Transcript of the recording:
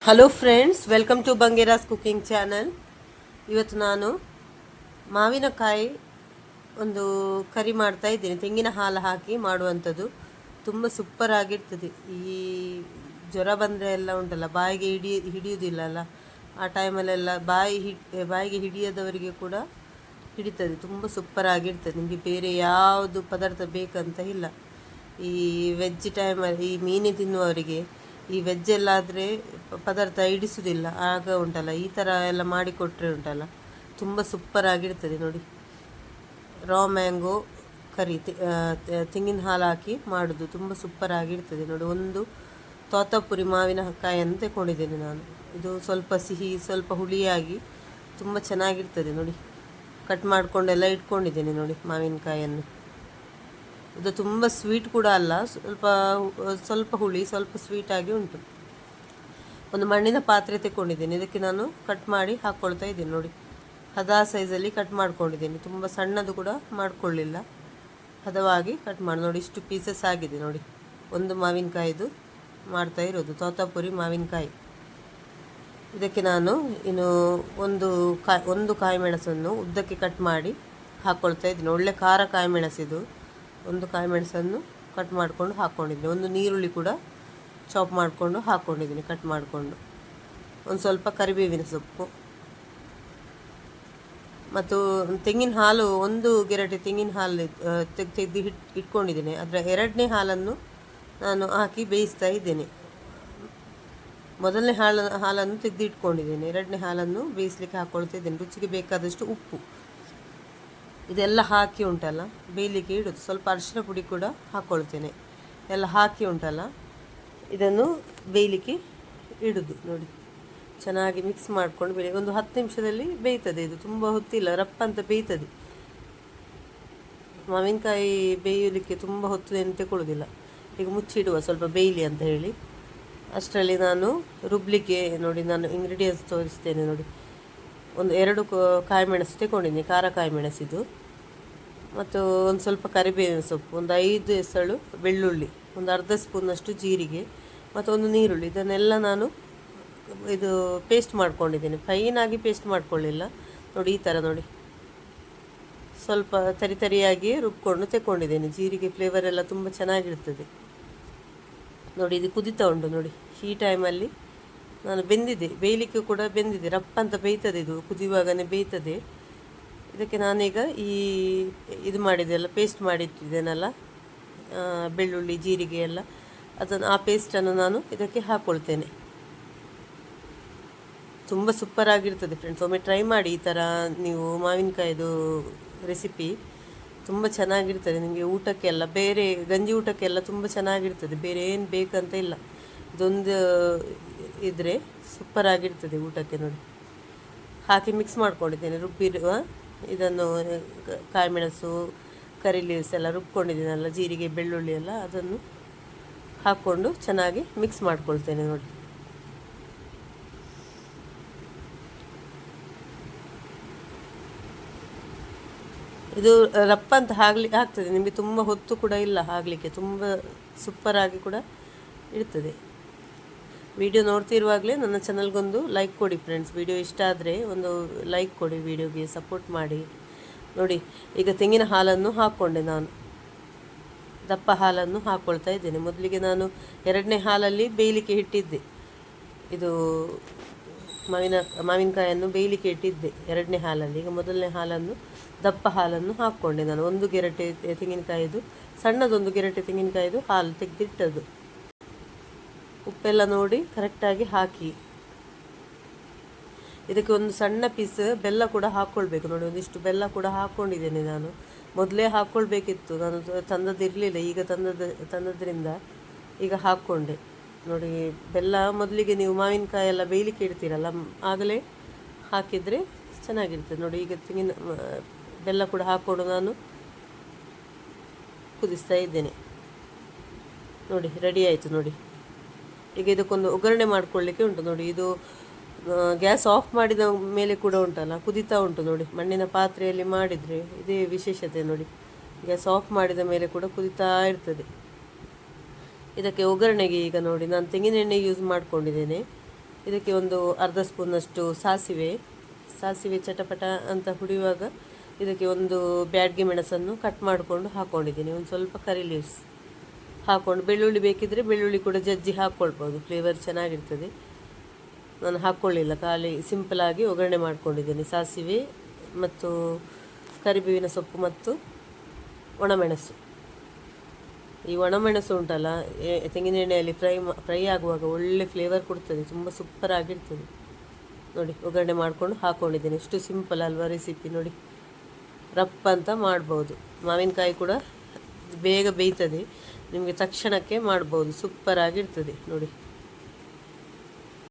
Hello friends, welcome to Bangera's cooking channel. ಇವತ್ತು ನಾನು ಮಾವಿನಕಾಯಿ ಒಂದು ಕರಿ ಮಾಡ್ತಾ ಇದ್ದೀನಿ. ತೆಂಗಿನ ಹಾಲು ಹಾಕಿ ಮಾಡುವಂಥದ್ದು ತುಂಬ ಸೂಪರ್ ಆಗಿರ್ತದೆ. ಈ ಜ್ವರ ಬಂದರೆ ಎಲ್ಲ ಉಂಟಲ್ಲ, ಬಾಯಿಗೆ ಹಿಡಿಯುವುದಿಲ್ಲಲ್ಲ, ಆ ಟೈಮಲ್ಲೆಲ್ಲ ಬಾಯಿಗೆ ಹಿಡಿಯದವರಿಗೆ ಕೂಡ ಹಿಡಿತದೆ. ತುಂಬ ಸೂಪರ್ ಆಗಿರ್ತದೆ. ನಿಮಗೆ ಬೇರೆ ಯಾವುದು ಪದಾರ್ಥ ಬೇಕಂತ ಇಲ್ಲ. ಈ ವೆಜ್ ಟೈಮಲ್ಲಿ ಈ ಮೀನು ತಿನ್ನುವವರಿಗೆ ಈ ವೆಜ್ಜೆಲ್ಲಾದರೆ ಪದಾರ್ಥ ಹಿಡಿಸೋದಿಲ್ಲ. ಆಗ ಉಂಟಲ್ಲ, ಈ ಥರ ಎಲ್ಲ ಮಾಡಿಕೊಟ್ರೆ ಉಂಟಲ್ಲ, ತುಂಬ ಸೂಪರ್ ಆಗಿರ್ತದೆ. ನೋಡಿ, ರಾ ಮ್ಯಾಂಗೋ ಕರಿ ತೆಂಗಿನ ಹಾಲು ಹಾಕಿ ಮಾಡೋದು ತುಂಬ ಸೂಪರ್ ಆಗಿರ್ತದೆ. ನೋಡಿ, ಒಂದು ತೋತಾಪುರಿ ಮಾವಿನಕಾಯನ್ನು ತಗೊಂಡಿದ್ದೇನೆ ನಾನು. ಇದು ಸ್ವಲ್ಪ ಸಿಹಿ, ಸ್ವಲ್ಪ ಹುಳಿಯಾಗಿ ತುಂಬ ಚೆನ್ನಾಗಿರ್ತದೆ. ನೋಡಿ, ಕಟ್ ಮಾಡಿಕೊಂಡೆಲ್ಲ ಇಟ್ಕೊಂಡಿದ್ದೇನೆ. ನೋಡಿ, ಮಾವಿನಕಾಯನ್ನು ಇದು ತುಂಬ ಸ್ವೀಟ್ ಕೂಡ ಅಲ್ಲ, ಸ್ವಲ್ಪ ಹುಳಿ, ಸ್ವಲ್ಪ ಸ್ವೀಟಾಗಿ ಉಂಟು. ಒಂದು ಮಣ್ಣಿನ ಪಾತ್ರೆ ತಗೊಂಡಿದ್ದೇನೆ. ಇದಕ್ಕೆ ನಾನು ಕಟ್ ಮಾಡಿ ಹಾಕ್ಕೊಳ್ತಾ ಇದ್ದೀನಿ. ನೋಡಿ, ಹದ ಸೈಜಲ್ಲಿ ಕಟ್ ಮಾಡ್ಕೊಂಡಿದ್ದೀನಿ. ತುಂಬ ಸಣ್ಣದು ಕೂಡ ಮಾಡ್ಕೊಳ್ಳಿಲ್ಲ, ಹದವಾಗಿ ಕಟ್ ಮಾಡಿ. ನೋಡಿ, ಇಷ್ಟು ಪೀಸಸ್ ಆಗಿದೆ. ನೋಡಿ, ಒಂದು ಮಾವಿನಕಾಯಿದು ಮಾಡ್ತಾ ಇರೋದು, ತೋತಾಪುರಿ ಮಾವಿನಕಾಯಿ. ಇದಕ್ಕೆ ನಾನು ಇನ್ನು ಒಂದು ಕಾಯಿ ಮೆಣಸನ್ನು ಉದ್ದಕ್ಕೆ ಕಟ್ ಮಾಡಿ ಹಾಕ್ಕೊಳ್ತಾ ಇದ್ದೀನಿ. ಒಳ್ಳೆ ಖಾರ ಕಾಯಿ ಮೆಣಸಿದು. ಒಂದು ಕಾಯಿ ಮೆಣಸನ್ನು ಕಟ್ ಮಾಡಿಕೊಂಡು ಹಾಕ್ಕೊಂಡಿದ್ದೀನಿ. ಒಂದು ನೀರುಳ್ಳಿ ಕೂಡ ಚಾಪ್ ಮಾಡಿಕೊಂಡು ಹಾಕ್ಕೊಂಡಿದ್ದೀನಿ, ಕಟ್ ಮಾಡಿಕೊಂಡು. ಒಂದು ಸ್ವಲ್ಪ ಕರಿಬೇವಿನ ಸೊಪ್ಪು ಮತ್ತು ತೆಂಗಿನ ಹಾಲು, ಒಂದು ಗೆರಟೆ ತೆಂಗಿನ ಹಾಲು ತೆಗೆದು ಇಟ್ಕೊಂಡಿದ್ದೀನಿ. ಅದರ ಎರಡನೇ ಹಾಲನ್ನು ನಾನು ಹಾಕಿ ಬೇಯಿಸ್ತಾ ಇದ್ದೇನೆ. ಮೊದಲನೇ ಹಾಲನ್ನು ತೆಗೆದು ಇಟ್ಕೊಂಡಿದ್ದೇನೆ. ಎರಡನೇ ಹಾಲನ್ನು ಬೇಯಿಸ್ಲಿಕ್ಕೆ ಹಾಕ್ಕೊಳ್ತಾ ಇದ್ದೇನೆ. ರುಚಿಗೆ ಬೇಕಾದಷ್ಟು ಉಪ್ಪು ಇದೆಲ್ಲ ಹಾಕಿ ಉಂಟಲ್ಲ, ಬೇಯಲಿಕ್ಕೆ ಇಡೋದು. ಸ್ವಲ್ಪ ಅರಿಶಿನ ಪುಡಿ ಕೂಡ ಹಾಕ್ಕೊಳ್ತೇನೆ. ಎಲ್ಲ ಹಾಕಿ ಉಂಟಲ್ಲ, ಇದನ್ನು ಬೇಯಲಿಕ್ಕೆ ಇಡೋದು. ನೋಡಿ, ಚೆನ್ನಾಗಿ ಮಿಕ್ಸ್ ಮಾಡ್ಕೊಂಡು ಒಂದು 10 ನಿಮಿಷದಲ್ಲಿ ಬೇಯ್ತದೆ. ಇದು ತುಂಬ ಹೊತ್ತಿಲ್ಲ, ರಪ್ಪ ಅಂತ ಬೇಯ್ತದೆ. ಮಾವಿನಕಾಯಿ ಬೇಯಲಿಕ್ಕೆ ತುಂಬ ಹೊತ್ತು ಏನು ತಗೊಳ್ಳೋದಿಲ್ಲ. ಈಗ ಮುಚ್ಚಿಡುವ, ಸ್ವಲ್ಪ ಬೇಯಲಿ ಅಂತ ಹೇಳಿ. ಅಷ್ಟರಲ್ಲಿ ನಾನು ರುಬ್ಲಿಕ್ಕೆ, ನೋಡಿ, ನಾನು ಇಂಗ್ರೀಡಿಯೆಂಟ್ಸ್ ತೋರಿಸ್ತೇನೆ. ನೋಡಿ, ಒಂದು 2 ಕಾಯಿ ಮೆಣಸು ತಗೊಂಡಿದ್ದೀನಿ, ಖಾರ ಕಾಯಿ ಮೆಣಸಿದು. ಮತ್ತು ಒಂದು ಸ್ವಲ್ಪ ಕರಿಬೇವಿನ ಸೊಪ್ಪು, ಒಂದು 5 ಎಸಳು ಬೆಳ್ಳುಳ್ಳಿ, ಒಂದು ಅರ್ಧ ಸ್ಪೂನಷ್ಟು ಜೀರಿಗೆ ಮತ್ತು ಒಂದು ನೀರುಳ್ಳಿ. ಇದನ್ನೆಲ್ಲ ನಾನು ಇದು ಪೇಸ್ಟ್ ಮಾಡ್ಕೊಂಡಿದ್ದೀನಿ. ಫೈನಾಗಿ ಪೇಸ್ಟ್ ಮಾಡ್ಕೊಳ್ಳಿಲ್ಲ. ನೋಡಿ, ಈ ಥರ ನೋಡಿ, ಸ್ವಲ್ಪ ತರಿಯಾಗಿ ರುಬ್ಕೊಂಡು ತಗೊಂಡಿದ್ದೇನೆ. ಜೀರಿಗೆ ಫ್ಲೇವರ್ ಎಲ್ಲ ತುಂಬ ಚೆನ್ನಾಗಿರ್ತದೆ. ನೋಡಿ, ಇದು ಕುದಿತಾ ಉಂಟು. ನೋಡಿ, ಈ ಟೈಮಲ್ಲಿ ನಾನು ಬೇಯಲಿಕ್ಕೆ ಕೂಡ ಬೆಂದಿದೆ. ರಪ್ಪ ಅಂತ ಬೇಯ್ತದೆ, ಇದು ಕುದಿಯುವಾಗನೇ ಬೇಯ್ತದೆ. ಇದಕ್ಕೆ ನಾನೀಗ ಇದು ಮಾಡಿದೆಲ್ಲ ಪೇಸ್ಟ್ ಮಾಡಿಟ್ಟಿದ್ದೇನಲ್ಲ, ಬೆಳ್ಳುಳ್ಳಿ ಜೀರಿಗೆ ಎಲ್ಲ, ಆ ಪೇಸ್ಟನ್ನು ನಾನು ಇದಕ್ಕೆ ಹಾಕ್ಕೊಳ್ತೇನೆ. ತುಂಬ ಸೂಪರಾಗಿರ್ತದೆ ಫ್ರೆಂಡ್ಸ್. ಒಮ್ಮೆ ಟ್ರೈ ಮಾಡಿ ಈ ಥರ ನೀವು ಮಾವಿನಕಾಯಿದು ರೆಸಿಪಿ. ತುಂಬ ಚೆನ್ನಾಗಿರ್ತದೆ. ನಿಮಗೆ ಊಟಕ್ಕೆಲ್ಲ, ಬೇರೆ ಗಂಜಿ ಊಟಕ್ಕೆಲ್ಲ ತುಂಬ ಚೆನ್ನಾಗಿರ್ತದೆ. ಬೇರೆ ಏನು ಬೇಕಂತ ಇಲ್ಲ, ಇದೊಂದು ಇದ್ದರೆ ಸೂಪರಾಗಿರ್ತದೆ ಊಟಕ್ಕೆ. ನೋಡಿ, ಹಾಕಿ ಮಿಕ್ಸ್ ಮಾಡ್ಕೊಂಡಿದ್ದೇನೆ. ರುಬ್ಬಿರುವ ಇದನ್ನು ಕಾಯಿ ಮೆಣಸು, ಕರಿ ಲೀವ್ಸ್ ಎಲ್ಲ ರುಬ್ಕೊಂಡಿದ್ದೀನಲ್ಲ, ಜೀರಿಗೆ ಬೆಳ್ಳುಳ್ಳಿ ಎಲ್ಲ, ಅದನ್ನು ಹಾಕ್ಕೊಂಡು ಚೆನ್ನಾಗಿ ಮಿಕ್ಸ್ ಮಾಡ್ಕೊಳ್ತೇನೆ. ನೋಡಿ, ಇದು ರಪ್ಪ ಅಂತ ಆಗ್ತದೆ. ನಿಮಗೆ ತುಂಬ ಹೊತ್ತು ಕೂಡ ಇಲ್ಲ ಆಗಲಿಕ್ಕೆ, ತುಂಬ ಸೂಪರಾಗಿ ಕೂಡ ಇರ್ತದೆ. ವಿಡಿಯೋ ನೋಡ್ತಿರುವಾಗಲೇ ನನ್ನ ಚಾನಲ್ಗೊಂದು ಲೈಕ್ ಕೊಡಿ ಫ್ರೆಂಡ್ಸ್. ವಿಡಿಯೋ ಇಷ್ಟ ಆದರೆ ಒಂದು ಲೈಕ್ ಕೊಡಿ, ವಿಡಿಯೋಗೆ ಸಪೋರ್ಟ್ ಮಾಡಿ. ನೋಡಿ, ಈಗ ತೆಂಗಿನ ಹಾಲನ್ನು ಹಾಕ್ಕೊಂಡೆ ನಾನು, ದಪ್ಪ ಹಾಲನ್ನು ಹಾಕ್ಕೊಳ್ತಾ ಇದ್ದೇನೆ. ಮೊದಲಿಗೆ ನಾನು ಎರಡನೇ ಹಾಲಲ್ಲಿ ಬೇಯಲಿಕ್ಕೆ ಇಟ್ಟಿದ್ದೆ. ಇದು ಮಾವಿನಕಾಯನ್ನು ಬೇಯಲಿಕ್ಕೆ ಇಟ್ಟಿದ್ದೆ ಎರಡನೇ ಹಾಲಲ್ಲಿ. ಈಗ ಮೊದಲನೇ ಹಾಲನ್ನು, ದಪ್ಪ ಹಾಲನ್ನು ಹಾಕ್ಕೊಂಡೆ ನಾನು. ಒಂದು ಗೆರಟೆ ತೆಂಗಿನಕಾಯಿದು, ಸಣ್ಣದೊಂದು ಗೆರಟೆ ತೆಂಗಿನಕಾಯಿದು ಹಾಲು ತೆಗೆದಿಟ್ಟದ್ದು. ಉಪ್ಪೆಲ್ಲ ನೋಡಿ ಕರೆಕ್ಟಾಗಿ ಹಾಕಿ, ಇದಕ್ಕೆ ಒಂದು ಸಣ್ಣ ಪೀಸ್ ಬೆಲ್ಲ ಕೂಡ ಹಾಕ್ಕೊಳ್ಬೇಕು. ನೋಡಿ, ಒಂದಿಷ್ಟು ಬೆಲ್ಲ ಕೂಡ ಹಾಕ್ಕೊಂಡಿದ್ದೇನೆ ನಾನು. ಮೊದಲೇ ಹಾಕ್ಕೊಳ್ಬೇಕಿತ್ತು, ನಾನು ತಂದದಿರಲಿಲ್ಲ. ಈಗ ತಂದದ್ರಿಂದ ಈಗ ಹಾಕ್ಕೊಂಡೆ. ನೋಡಿ, ಬೆಲ್ಲ ಮೊದಲಿಗೆ ನೀವು ಮಾವಿನಕಾಯಿ ಎಲ್ಲ ಬೇಯಲಿಕ್ಕೆ ಇಡ್ತೀರಲ್ಲ, ಆಗಲೇ ಹಾಕಿದರೆ ಚೆನ್ನಾಗಿರ್ತದೆ. ನೋಡಿ, ಈಗ ಬೆಲ್ಲ ಕೂಡ ಹಾಕ್ಕೊಂಡು ನಾನು ಕುದಿಸ್ತಾ ಇದ್ದೇನೆ. ನೋಡಿ, ರೆಡಿ ಆಯಿತು. ನೋಡಿ, ಈಗ ಇದಕ್ಕೊಂದು ಒಗ್ಗರಣೆ ಮಾಡ್ಕೊಳ್ಳಿಕ್ಕೆ ಉಂಟು. ನೋಡಿ, ಇದು ಗ್ಯಾಸ್ ಆಫ್ ಮಾಡಿದ ಮೇಲೆ ಕೂಡ ಉಂಟಲ್ಲ, ಕುದೀತಾ ಉಂಟು. ನೋಡಿ, ಮಣ್ಣಿನ ಪಾತ್ರೆಯಲ್ಲಿ ಮಾಡಿದರೆ ಇದೇ ವಿಶೇಷತೆ. ನೋಡಿ, ಗ್ಯಾಸ್ ಆಫ್ ಮಾಡಿದ ಮೇಲೆ ಕೂಡ ಕುದೀತಾ ಇರ್ತದೆ. ಇದಕ್ಕೆ ಒಗ್ಗರಣೆಗೆ ಈಗ ನೋಡಿ, ನಾನು ತೆಂಗಿನೆಣ್ಣೆ ಯೂಸ್ ಮಾಡ್ಕೊಂಡಿದ್ದೇನೆ. ಇದಕ್ಕೆ ಒಂದು ಅರ್ಧ ಸ್ಪೂನಷ್ಟು ಸಾಸಿವೆ ಚಟಪಟ ಅಂತ ಹುಡಿಯುವಾಗ ಇದಕ್ಕೆ ಒಂದು ಬ್ಯಾಡಗಿ ಮೆಣಸನ್ನು ಕಟ್ ಮಾಡಿಕೊಂಡು ಹಾಕ್ಕೊಂಡಿದ್ದೀನಿ. ಒಂದು ಸ್ವಲ್ಪ ಕರಿ ಲೀವ್ಸ್ ಹಾಕ್ಕೊಂಡು, ಬೆಳ್ಳುಳ್ಳಿ ಬೇಕಿದ್ದರೆ ಬೆಳ್ಳುಳ್ಳಿ ಕೂಡ ಜಜ್ಜಿ ಹಾಕ್ಕೊಳ್ಬೋದು, ಫ್ಲೇವರ್ ಚೆನ್ನಾಗಿರ್ತದೆ. ನಾನು ಹಾಕ್ಕೊಳ್ಳಿಲ್ಲ, ಖಾಲಿ ಸಿಂಪಲಾಗಿ ಒಗ್ಗರಣೆ ಮಾಡ್ಕೊಂಡಿದ್ದೀನಿ. ಸಾಸಿವೆ ಮತ್ತು ಕರಿಬೇವಿನ ಸೊಪ್ಪು ಮತ್ತು ಒಣಮೆಣಸು. ಈ ಒಣಮೆಣಸು ಉಂಟಲ್ಲ, ತೆಂಗಿನ ಎಣ್ಣೆಯಲ್ಲಿ ಫ್ರೈ ಆಗುವಾಗ ಒಳ್ಳೆ ಫ್ಲೇವರ್ ಕೊಡ್ತದೆ, ತುಂಬ ಸೂಪರ್ ಆಗಿರ್ತದೆ. ನೋಡಿ, ಒಗ್ಗರಣೆ ಮಾಡಿಕೊಂಡು ಹಾಕ್ಕೊಂಡಿದ್ದೀನಿ. ಎಷ್ಟು ಸಿಂಪಲ್ ಅಲ್ವಾ ರೆಸಿಪಿ. ನೋಡಿ, ರಪ್ಪ ಅಂತ ಮಾಡ್ಬೋದು. ಮಾವಿನಕಾಯಿ ಕೂಡ ಬೇಗ ಬೇಯ್ತದೆ, ನಿಮಗೆ ತಕ್ಷಣಕ್ಕೆ ಮಾಡ್ಬೋದು, ಸೂಪರ್ ಆಗಿರ್ತದೆ ನೋಡಿ.